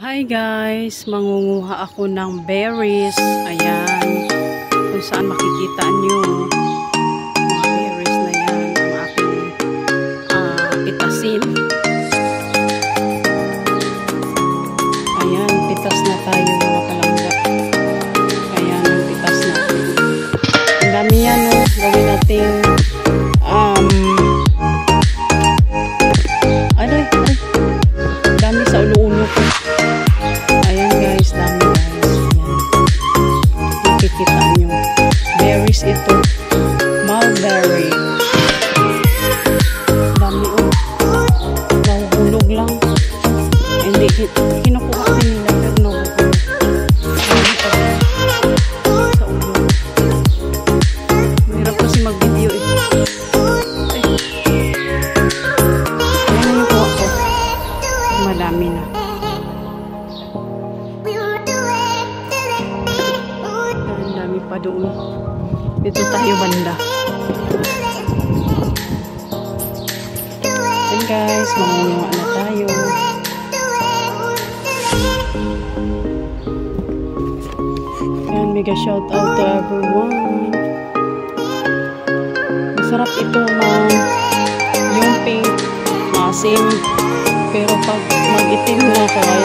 Hi guys, mangunguha ako ng berries. Ayan, kung saan makikita nyo mga berries na yan ang aking pitasin. Ayan, pitas na tayo mga kalangga. Ayan, pitas na. Ang dami yan, no? Gawin natin dami sa ulo-ulo ko. Ayan guys, dami guys. Ayan. Makikita nyo. Berries ito. Mulberry. Dami nahuhulog lang. Hindi, kinukuha ko nila pero nahuhulog. Sa ulo. Mahirap kasi mag-video eh. Madami na. Ang dami pa doon. Dito tayo banda. Yan guys, mangunguha na tayo. Yan, mega shout out to everyone. Masarap ito yung pink, maasim. Pero pag mag-itim na kaya